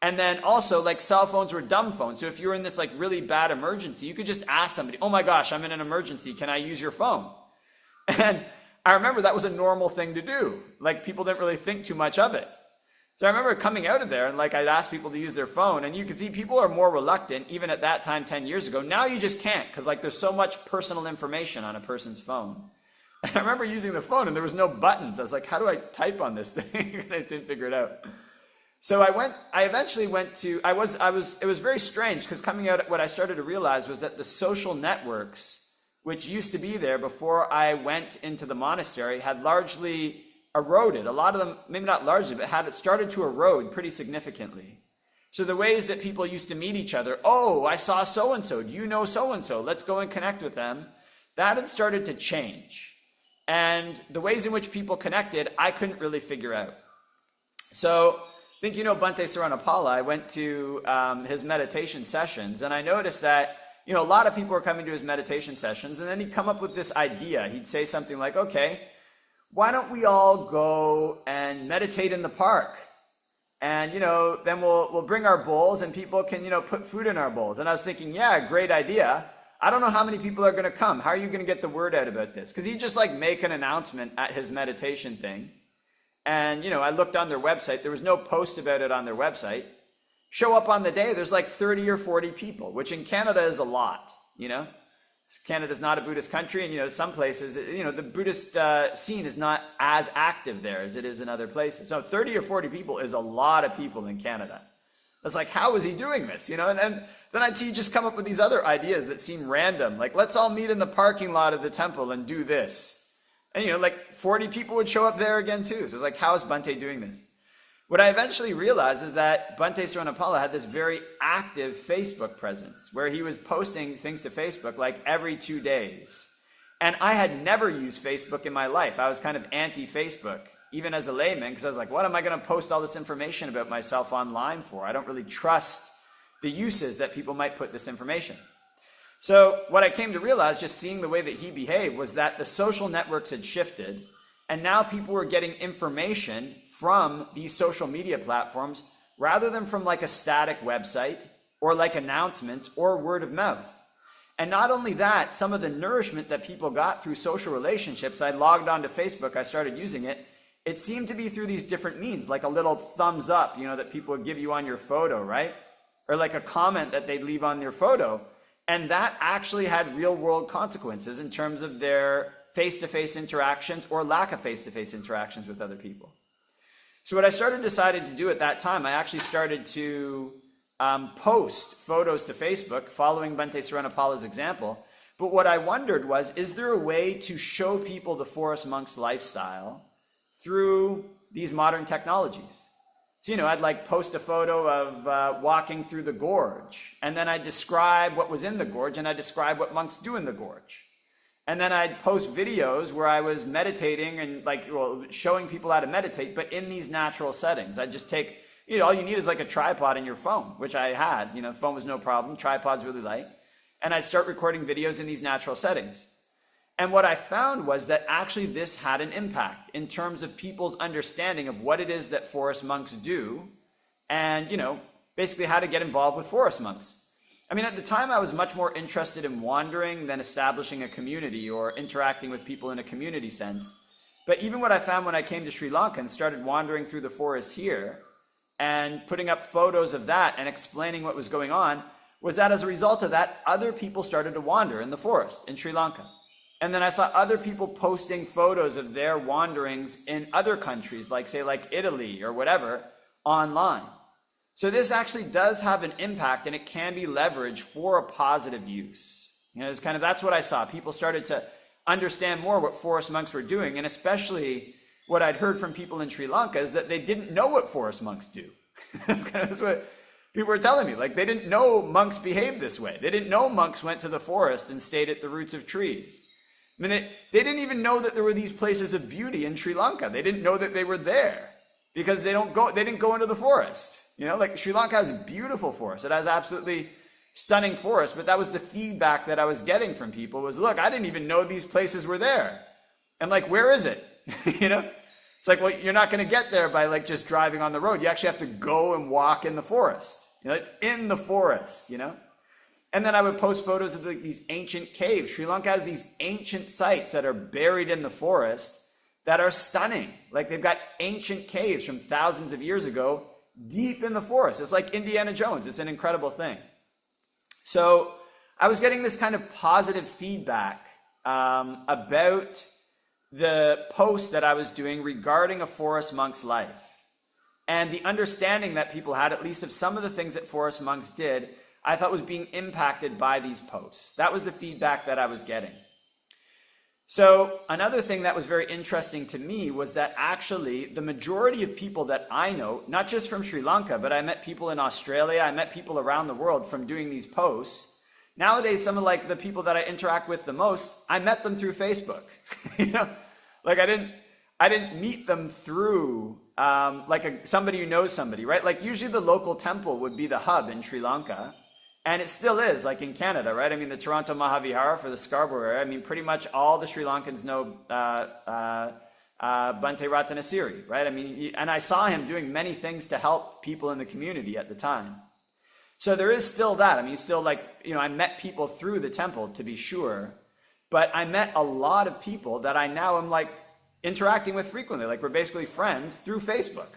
And then also like cell phones were dumb phones. So if you were in this like really bad emergency, you could just ask somebody, oh my gosh, I'm in an emergency. Can I use your phone? And I remember that was a normal thing to do. Like people didn't really think too much of it. So I remember coming out of there and like I'd ask people to use their phone, and you could see people are more reluctant even at that time 10 years ago. Now you just can't because like there's so much personal information on a person's phone. And I remember using the phone and there was no buttons. I was like, how do I type on this thing? And I didn't figure it out. So I eventually went to, it was very strange because coming out, what I started to realize was that the social networks, which used to be there before I went into the monastery, had largely eroded. A lot of them, maybe not largely, but had started to erode pretty significantly. So the ways that people used to meet each other, oh, I saw so-and-so, do you know so-and-so? Let's go and connect with them. That had started to change. And the ways in which people connected, I couldn't really figure out. So I think Bhante Saranapala. I went to his meditation sessions, and I noticed that, a lot of people were coming to his meditation sessions, and then he'd come up with this idea. He'd say something like, okay, why don't we all go and meditate in the park? And, then we'll bring our bowls and people can, put food in our bowls. And I was thinking, yeah, great idea. I don't know how many people are going to come. How are you going to get the word out about this? Because he'd just like make an announcement at his meditation thing. And, I looked on their website. There was no post about it on their website. Show up on the day, there's like 30 or 40 people, which in Canada is a lot, Canada's not a Buddhist country, and, some places, the Buddhist scene is not as active there as it is in other places. So 30 or 40 people is a lot of people in Canada. It's like, how is he doing this? And then I'd see just come up with these other ideas that seem random, like, let's all meet in the parking lot of the temple and do this. And, like 40 people would show up there again too. So it's like, how is Bhante doing this? What I eventually realized is that Bhante Saranapala had this very active Facebook presence where he was posting things to Facebook like every 2 days. And I had never used Facebook in my life. I was kind of anti-Facebook, even as a layman, because I was like, what am I going to post all this information about myself online for? I don't really trust the uses that people might put this information. So what I came to realize, just seeing the way that he behaved, was that the social networks had shifted, and now people were getting information from these social media platforms rather than from like a static website or like announcements or word of mouth. And not only that, some of the nourishment that people got through social relationships, I logged onto Facebook, I started using it. It seemed to be through these different means, like a little thumbs up, that people would give you on your photo, right? Or like a comment that they'd leave on your photo. And that actually had real world consequences in terms of their face-to-face interactions or lack of face-to-face interactions with other people. So what I decided to do at that time, I actually started to post photos to Facebook following Bhante Saranapala's example. But what I wondered was, is there a way to show people the forest monk's lifestyle through these modern technologies? So, I'd like post a photo of walking through the gorge, and then I'd describe what was in the gorge, and I'd describe what monks do in the gorge. And then I'd post videos where I was meditating and showing people how to meditate, but in these natural settings. I'd just take, all you need is like a tripod in your phone, which I had, phone was no problem, tripod's really light. And I'd start recording videos in these natural settings. And what I found was that actually this had an impact in terms of people's understanding of what it is that forest monks do and, basically how to get involved with forest monks. I mean, at the time, I was much more interested in wandering than establishing a community or interacting with people in a community sense. But even what I found when I came to Sri Lanka and started wandering through the forest here and putting up photos of that and explaining what was going on was that as a result of that, other people started to wander in the forest in Sri Lanka. And then I saw other people posting photos of their wanderings in other countries, like Italy or whatever, online. So this actually does have an impact, and it can be leveraged for a positive use. It's that's what I saw. People started to understand more what forest monks were doing, and especially what I'd heard from people in Sri Lanka is that they didn't know what forest monks do. That's what people were telling me. Like, they didn't know monks behaved this way. They didn't know monks went to the forest and stayed at the roots of trees. I mean, they didn't even know that there were these places of beauty in Sri Lanka. They didn't know that they were there because they didn't go into the forest. Sri Lanka has a beautiful forest. It has absolutely stunning forest, but that was the feedback that I was getting from people was, look, I didn't even know these places were there. And where is it? It's like, well, you're not going to get there by just driving on the road. You actually have to go and walk in the forest. It's in the forest, And then I would post photos of these ancient caves. Sri Lanka has these ancient sites that are buried in the forest that are stunning. They've got ancient caves from thousands of years ago deep in the forest. It's like Indiana Jones. It's an incredible thing. So I was getting this kind of positive feedback about the post that I was doing regarding a forest monk's life. And the understanding that people had, at least of some of the things that forest monks did, I thought was being impacted by these posts. That was the feedback that I was getting. So another thing that was very interesting to me was that actually the majority of people that I know, not just from Sri Lanka, but I met people in Australia, I met people around the world from doing these posts. Nowadays, some of the people that I interact with the most, I met them through Facebook. I didn't meet them through somebody who knows somebody, right? Usually the local temple would be the hub in Sri Lanka. And it still is, in Canada, right? I mean, the Toronto Mahavihara for the Scarborough area, I mean, pretty much all the Sri Lankans know Bhante Ratnasiri, right? I mean, and I saw him doing many things to help people in the community at the time. So there is still that. I mean, still like, I met people through the temple, to be sure, but I met a lot of people that I now am like interacting with frequently. Like we're basically friends through Facebook.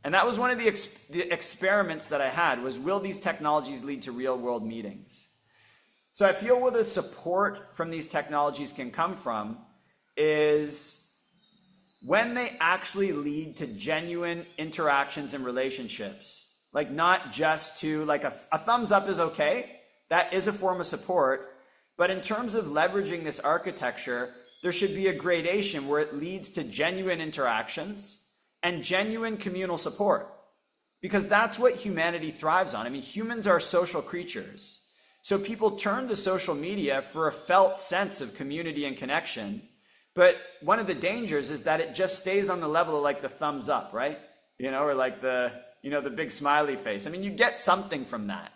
And that was one of the experiments that I had was, will these technologies lead to real world meetings? So I feel where the support from these technologies can come from is when they actually lead to genuine interactions and relationships. Like not just to, like a thumbs up is okay. That is a form of support. But in terms of leveraging this architecture, there should be a gradation where it leads to genuine interactions and genuine communal support. Because that's what humanity thrives on. I mean, humans are social creatures. So people turn to social media for a felt sense of community and connection. But one of the dangers is that it just stays on the level of like the thumbs up, right? Or like the big smiley face. I mean, you get something from that.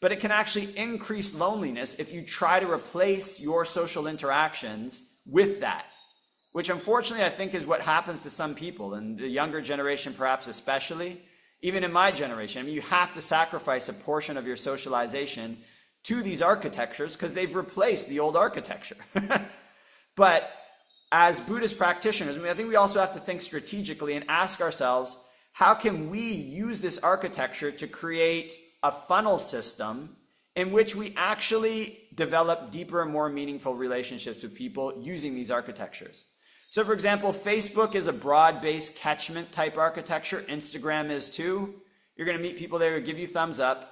But it can actually increase loneliness if you try to replace your social interactions with that, which unfortunately I think is what happens to some people, and the younger generation perhaps especially. Even in my generation, I mean, you have to sacrifice a portion of your socialization to these architectures because they've replaced the old architecture. But as Buddhist practitioners, I mean, I think we also have to think strategically and ask ourselves, how can we use this architecture to create a funnel system in which we actually develop deeper and more meaningful relationships with people using these architectures? So for example, Facebook is a broad-based catchment type architecture. Instagram is too. You're going to meet people there who give you thumbs up.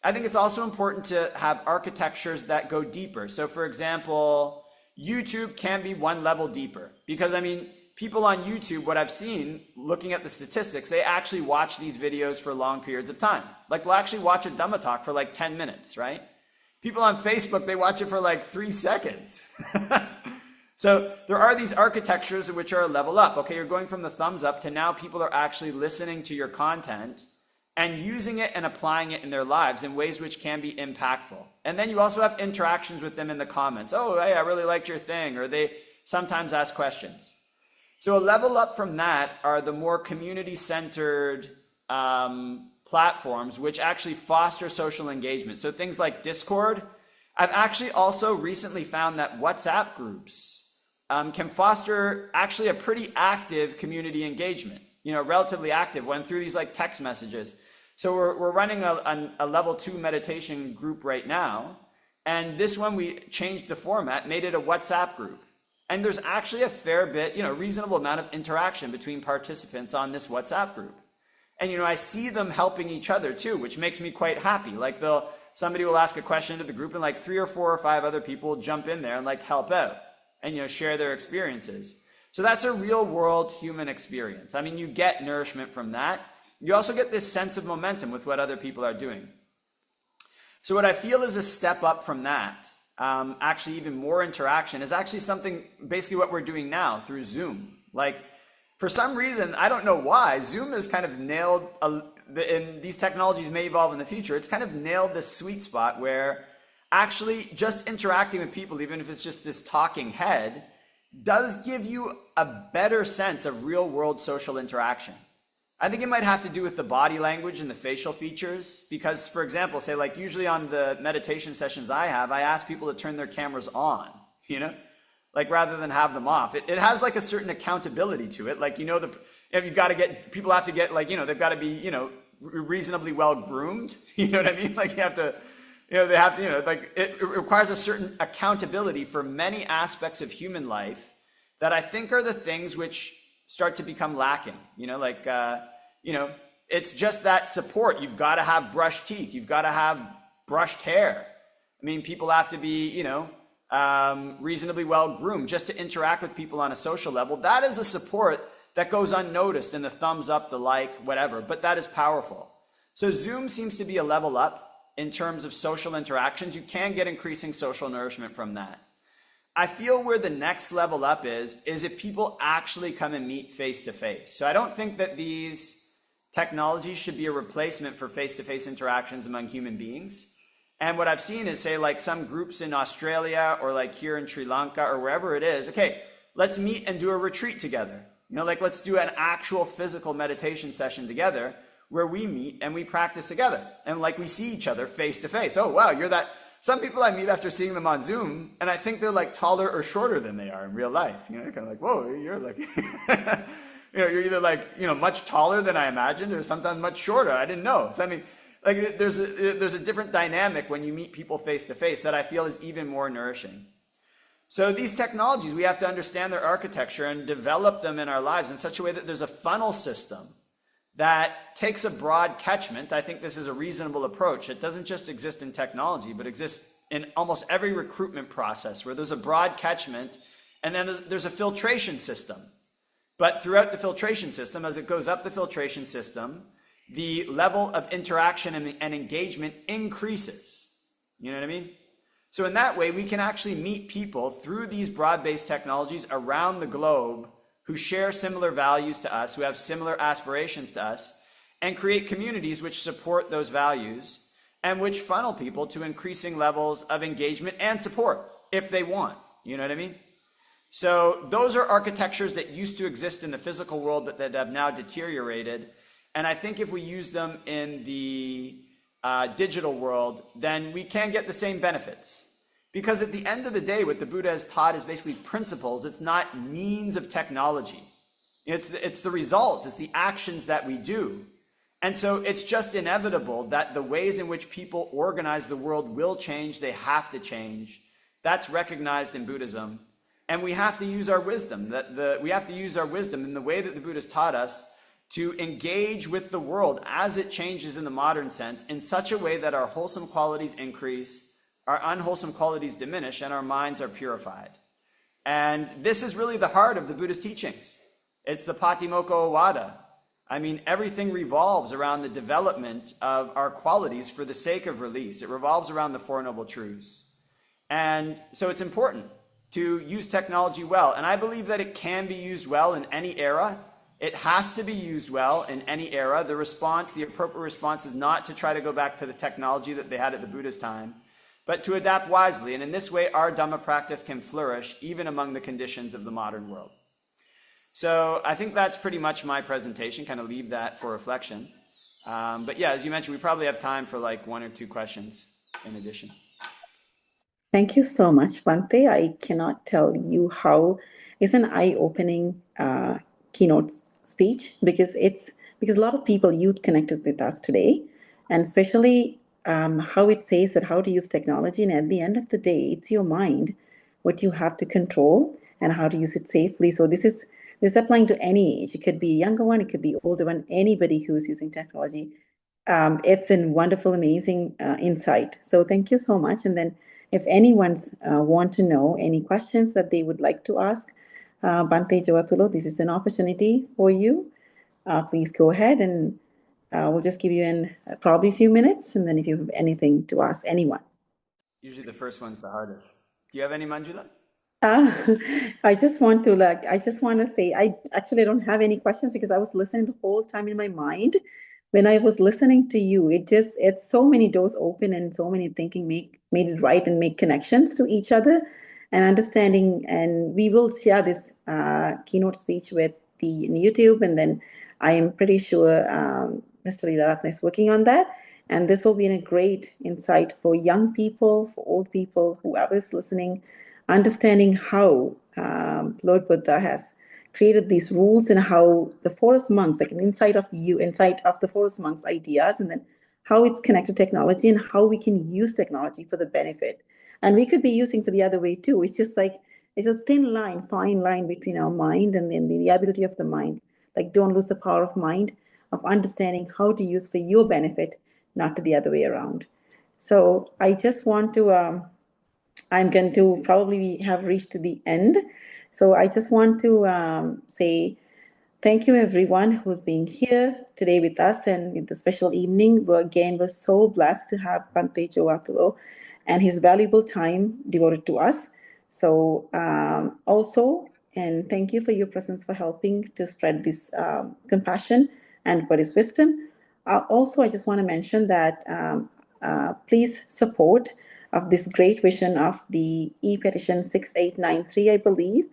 I think it's also important to have architectures that go deeper. So for example, YouTube can be one level deeper because I mean, people on YouTube, what I've seen, looking at the statistics, they actually watch these videos for long periods of time. Like we'll actually watch a Dhamma talk for like 10 minutes, right? People on Facebook, they watch it for like 3 seconds. So there are these architectures which are a level up. Okay, you're going from the thumbs up to now people are actually listening to your content and using it and applying it in their lives in ways which can be impactful. And then you also have interactions with them in the comments. Oh, hey, I really liked your thing. Or they sometimes ask questions. So a level up from that are the more community-centered platforms which actually foster social engagement. So things like Discord. I've actually also recently found that WhatsApp groups can foster actually a pretty active community engagement, relatively active one through these like text messages. So we're running a level 2 meditation group right now. And this one we changed the format, made it a WhatsApp group. And there's actually a fair bit, reasonable amount of interaction between participants on this WhatsApp group. And, I see them helping each other too, which makes me quite happy. Like somebody will ask a question to the group and like 3 or 4 or 5 other people jump in there and like help out and, share their experiences. So that's a real world human experience. I mean, you get nourishment from that. You also get this sense of momentum with what other people are doing. So what I feel is a step up from that, actually even more interaction, is actually something, basically what we're doing now through Zoom. Like, for some reason, I don't know why, Zoom has kind of nailed, and these technologies may evolve in the future, it's kind of nailed this sweet spot where actually just interacting with people, even if it's just this talking head, does give you a better sense of real world social interaction. I think it might have to do with the body language and the facial features because, for example, say like usually on the meditation sessions I have, I ask people to turn their cameras on, like rather than have them off. It has like a certain accountability to it. Like, you've got to get, people have to get like, they've got to be, reasonably well groomed. You know what I mean? Like you have to, they have to, like it requires a certain accountability for many aspects of human life that I think are the things which start to become lacking, it's just that support. You've got to have brushed teeth. You've got to have brushed hair. I mean, people have to be, reasonably well groomed just to interact with people on a social level. That is a support that goes unnoticed in the thumbs up, the like, whatever, but that is powerful. So Zoom seems to be a level up in terms of social interactions. You can get increasing social nourishment from that. I feel where the next level up is if people actually come and meet face to face. So I don't think that these technologies should be a replacement for face-to-face interactions among human beings. And what I've seen is, say, like some groups in Australia or like here in Sri Lanka or wherever it is, okay, let's meet and do a retreat together. Let's do an actual physical meditation session together where we meet and we practice together. And like we see each other face to face. Oh, wow, you're that. Some people I meet after seeing them on Zoom, and I think they're like taller or shorter than they are in real life. You know, you're kind of like, whoa, you're like, you're either like, much taller than I imagined, or sometimes much shorter. I didn't know. So I mean, like there's a different dynamic when you meet people face to face that I feel is even more nourishing. So these technologies, we have to understand their architecture and develop them in our lives in such a way that there's a funnel system that takes a broad catchment. I think this is a reasonable approach. It doesn't just exist in technology, but exists in almost every recruitment process where there's a broad catchment and then there's a filtration system. But throughout the filtration system, as it goes up the filtration system, the level of interaction and engagement increases. You know what I mean? So in that way, we can actually meet people through these broad-based technologies around the globe who share similar values to us, who have similar aspirations to us, and create communities which support those values and which funnel people to increasing levels of engagement and support if they want. You know what I mean? So those are architectures that used to exist in the physical world but that have now deteriorated. And I think if we use them in the digital world, then we can get the same benefits. Because at the end of the day, what the Buddha has taught is basically principles. It's not means of technology. It's the results. It's the actions that we do. And so it's just inevitable that the ways in which people organize the world will change. They have to change. That's recognized in Buddhism. And we have to use our wisdom. We have to use our wisdom in the way that the Buddha has taught us to engage with the world as it changes in the modern sense in such a way that our wholesome qualities increase, our unwholesome qualities diminish, and our minds are purified. And this is really the heart of the Buddhist teachings. It's the Patimokkha Awada. I mean, everything revolves around the development of our qualities for the sake of release. It revolves around the Four Noble Truths. And so it's important to use technology well. And I believe that it can be used well in any era. It has to be used well in any era. The appropriate response is not to try to go back to the technology that they had at the Buddha's time, but to adapt wisely. And in this way, our Dhamma practice can flourish even among the conditions of the modern world. So I think that's pretty much my presentation, kind of leave that for reflection. But yeah, as you mentioned, we probably have time for like one or two questions in addition. Thank you so much, Bhante. I cannot tell you how it's an eye-opening keynote speech because a lot of people youth connected with us today, and especially how it says that how to use technology. And at the end of the day, it's your mind, what you have to control and how to use it safely. So this is applying to any age. It could be a younger one, it could be older one, anybody who's using technology. It's a wonderful, amazing insight. So thank you so much. And then if anyone's want to know any questions that they would like to ask Bhante Joe Atulo, this is an opportunity for you. Please go ahead and we'll just give you probably a few minutes. And then if you have anything to ask anyone. Usually the first one's the hardest. Do you have any, Manjula? I just want to say, I don't have any questions because I was listening the whole time in my mind. When I was listening to you, it's so many doors open and so many thinking made it right and make connections to each other and understanding. And we will share this keynote speech with the YouTube. And then I am pretty sure Mr. Leela is working on that. And this will be a great insight for young people, for old people, whoever is listening, understanding how Lord Buddha has created these rules and how the forest monks, like an insight of the forest monks' ideas, and then how it's connected to technology and how we can use technology for the benefit. And we could be using for the other way too. It's just like, it's a fine line between our mind and then the ability of the mind. Like, don't lose the power of mind, of understanding how to use for your benefit, not to the other way around. So I just want to, I'm going to probably have reached to the end. So I just want to say thank you everyone who's been here today with us and in the special evening. We're so blessed to have Bhante Joe Atulo and his valuable time devoted to us. So also, and thank you for your presence for helping to spread this compassion and for his wisdom. Also, I just want to mention that please support of this great vision of the e-petition 6893, I believe.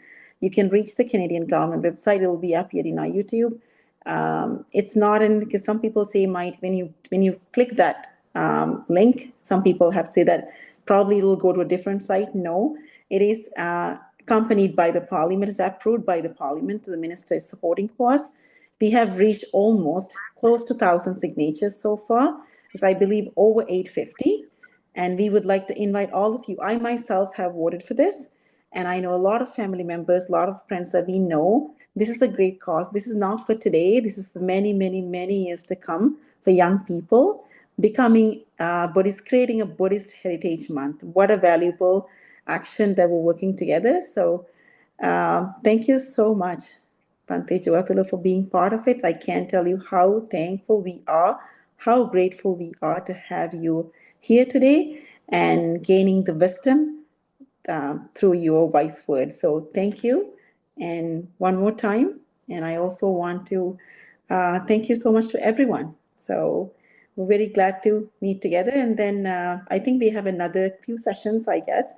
You can reach the Canadian government website. It will be up here in our YouTube. It's not in, because some people say might, when you click that link, some people have said that probably it will go to a different site. No, it is accompanied by the parliament, is approved by the parliament. The minister is supporting for us. We have reached almost close to 1,000 signatures so far. It's, I believe, over 850. And we would like to invite all of you. I myself have voted for this. And I know a lot of family members, a lot of friends that we know. This is a great cause. This is not for today. This is for many, many, many years to come for young people becoming Buddhist, creating a Buddhist Heritage Month. What a valuable action that we're working together. So thank you so much, Bhante Joe Atulo, for being part of it. I can't tell you how thankful we are, how grateful we are to have you here today and gaining the wisdom through your wise words. So thank you. And one more time. And I also want to thank you so much to everyone. So we're very glad to meet together. And then I think we have another few sessions, I guess,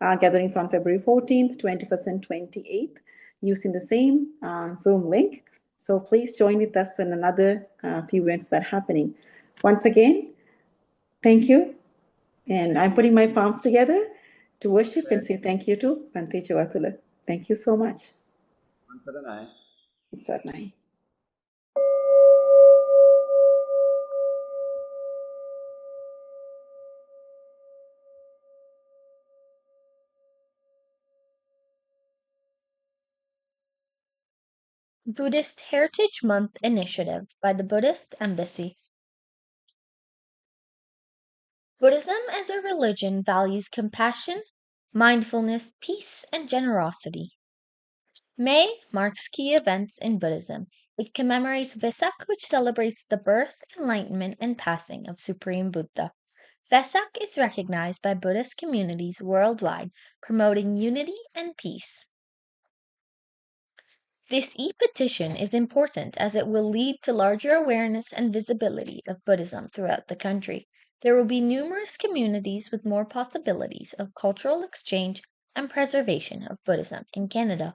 gatherings on February 14th, 21st, and 28th using the same Zoom link. So please join with us for another few events that are happening. Once again, thank you. And I'm putting my palms together to worship and say thank you to Bhante Joe Atulo. Thank you so much. It's at night. Buddhist Heritage Month Initiative by the Buddhist Embassy. Buddhism as a religion values compassion, mindfulness, peace, and generosity. May marks key events in Buddhism. It commemorates Vesak, which celebrates the birth, enlightenment, and passing of Supreme Buddha. Vesak is recognized by Buddhist communities worldwide, promoting unity and peace. This e-petition is important as it will lead to larger awareness and visibility of Buddhism throughout the country. There will be numerous communities with more possibilities of cultural exchange and preservation of Buddhism in Canada.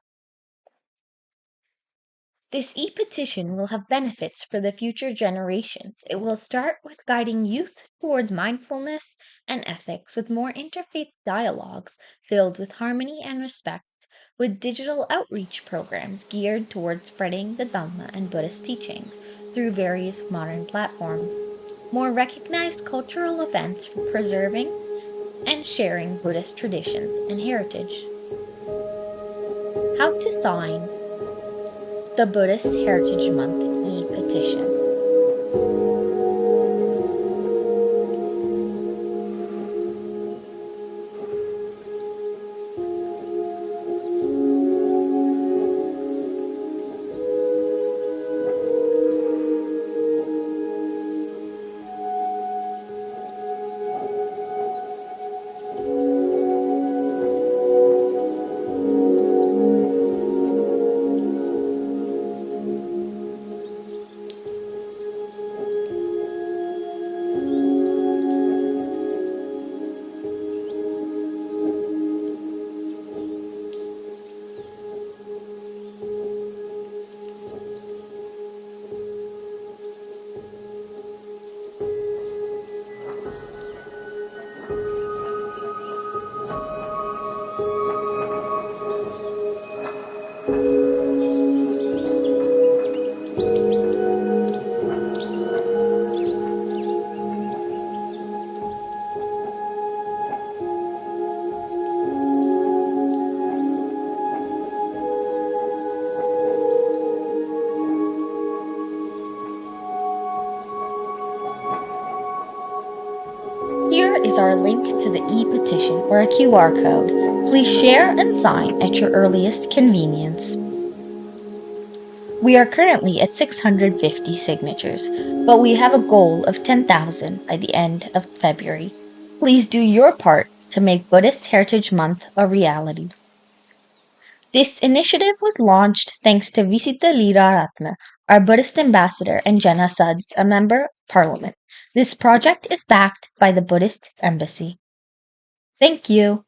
This e-petition will have benefits for the future generations. It will start with guiding youth towards mindfulness and ethics with more interfaith dialogues filled with harmony and respect, with digital outreach programs geared towards spreading the Dhamma and Buddhist teachings through various modern platforms, more recognized cultural events for preserving and sharing Buddhist traditions and heritage. How to sign the Buddhist Heritage Month e-petition. Here is our link to the e-petition or a QR code. Please share and sign at your earliest convenience. We are currently at 650 signatures, but we have a goal of 10,000 by the end of February. Please do your part to make Buddhist Heritage Month a reality. This initiative was launched thanks to Visita Liraratne, our Buddhist ambassador, and Jenna Suds, a member of parliament. This project is backed by the Buddhist Embassy. Thank you.